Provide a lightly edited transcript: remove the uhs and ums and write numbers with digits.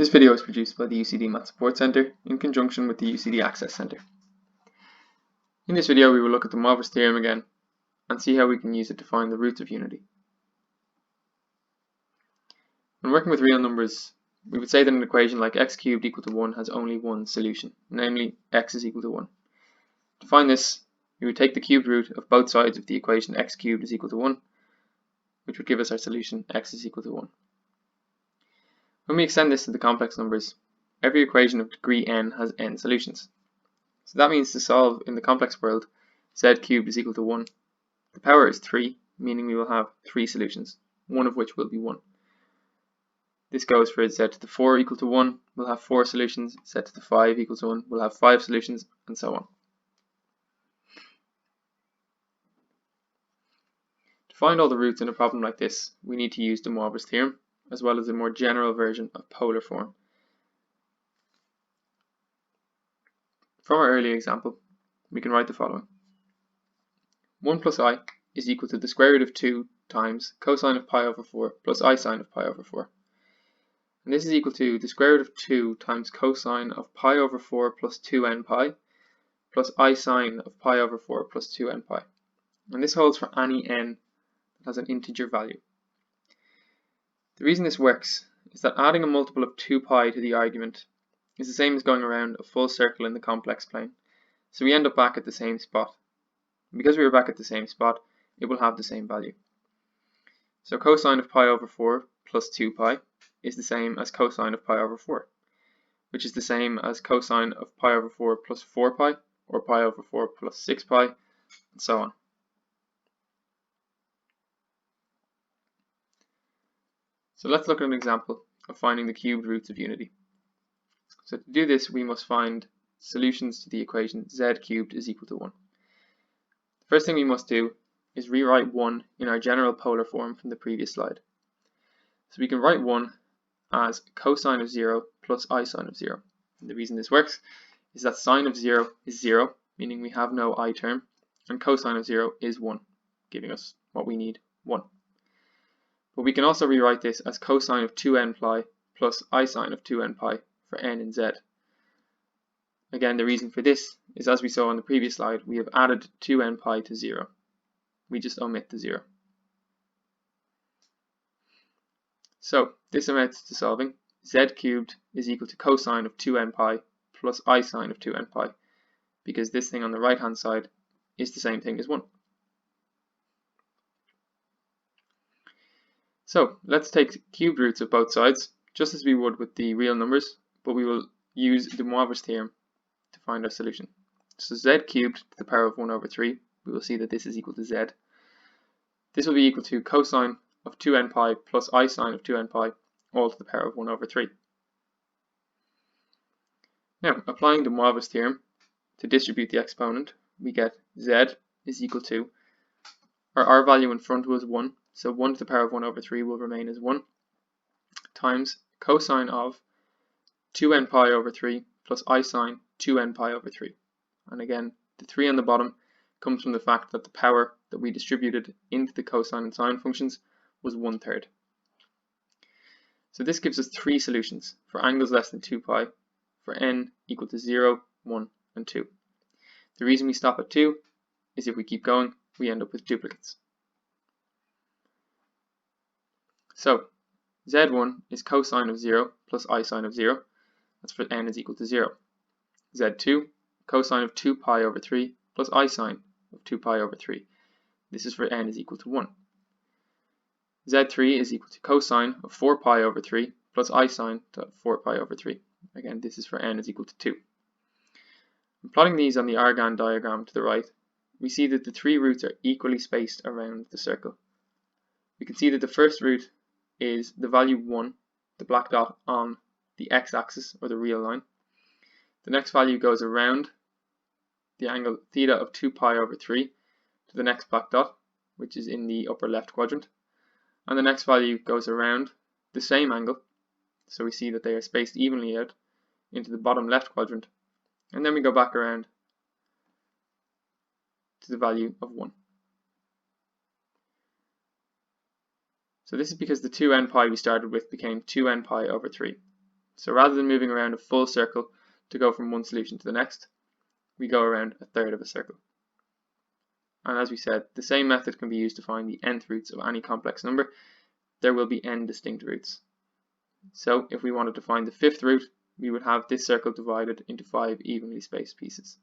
This video is produced by the UCD Math Support Centre in conjunction with the UCD Access Centre. In this video we will look at the Moivre's theorem again and see how we can use it to find the roots of unity. When working with real numbers, we would say that an equation like x cubed equal to 1 has only one solution, namely x is equal to 1. To find this, we would take the cubed root of both sides of the equation x cubed is equal to 1, which would give us our solution x is equal to 1. When we extend this to the complex numbers, every equation of degree n has n solutions. So that means to solve in the complex world, z cubed is equal to 1. The power is 3, meaning we will have 3 solutions, one of which will be 1. This goes for z to the 4 equal to 1, we'll have 4 solutions, z to the 5 equals 1, we'll have 5 solutions, and so on. To find all the roots in a problem like this, we need to use de Moivre's theorem, as well as a more general version of polar form. From our earlier example, we can write the following. 1 plus I is equal to the square root of 2 times cosine of pi over 4 plus I sine of pi over 4. And this is equal to the square root of 2 times cosine of pi over 4 plus 2n pi plus I sine of pi over 4 plus 2n pi. And this holds for any n that has an integer value. The reason this works is that adding a multiple of 2 pi to the argument is the same as going around a full circle in the complex plane, so we end up back at the same spot. And because we are back at the same spot, it will have the same value. So cosine of pi over 4 plus 2 pi is the same as cosine of pi over 4, which is the same as cosine of pi over 4 plus 4 pi, or pi over 4 plus 6 pi, and so on. So let's look at an example of finding the cubed roots of unity. So to do this, we must find solutions to the equation z cubed is equal to 1. The first thing we must do is rewrite 1 in our general polar form from the previous slide. So we can write 1 as cosine of 0 plus I sine of 0. And the reason this works is that sine of 0 is 0, meaning we have no I term, and cosine of 0 is 1, giving us what we need, 1. But we can also rewrite this as cosine of 2n pi plus I sine of 2n pi for n and z. Again, the reason for this is, as we saw on the previous slide, we have added 2n pi to 0. We just omit the 0. So this amounts to solving z cubed is equal to cosine of 2n pi plus I sine of 2n pi, because this thing on the right hand side is the same thing as 1. So let's take cubed roots of both sides, just as we would with the real numbers, but we will use de Moivre's theorem to find our solution. So z cubed to the power of 1 over 3, we will see that this is equal to z. This will be equal to cosine of 2n pi plus I sine of 2n pi, all to the power of 1 over 3. Now, applying de Moivre's theorem to distribute the exponent, we get z is equal to, our R value in front was 1, so 1 to the power of 1 over 3 will remain as 1, times cosine of 2n pi over 3 plus I sine 2n pi over 3. And again, the 3 on the bottom comes from the fact that the power that we distributed into the cosine and sine functions was 1/3. So this gives us 3 solutions for angles less than 2 pi for n equal to 0, 1, and 2. The reason we stop at 2 is if we keep going, we end up with duplicates. So z1 is cosine of 0 plus I sine of 0. That's for n is equal to 0. z2, cosine of 2 pi over 3 plus I sine of 2 pi over 3. This is for n is equal to 1. z3 is equal to cosine of 4 pi over 3 plus I sine of 4 pi over 3. Again, this is for n is equal to 2. And plotting these on the Argand diagram to the right, we see that the 3 roots are equally spaced around the circle. We can see that the first root is the value 1, the black dot on the x-axis or the real line. The next value goes around the angle theta of 2 pi over 3 to the next black dot, which is in the upper left quadrant. And the next value goes around the same angle, so we see that they are spaced evenly out into the bottom left quadrant. And then we go back around to the value of 1. So this is because the 2n pi we started with became 2n pi over 3. So rather than moving around a full circle to go from one solution to the next, we go around a third of a circle. And as we said, the same method can be used to find the nth roots of any complex number. There will be n distinct roots. So if we wanted to find the fifth root, we would have this circle divided into 5 evenly spaced pieces.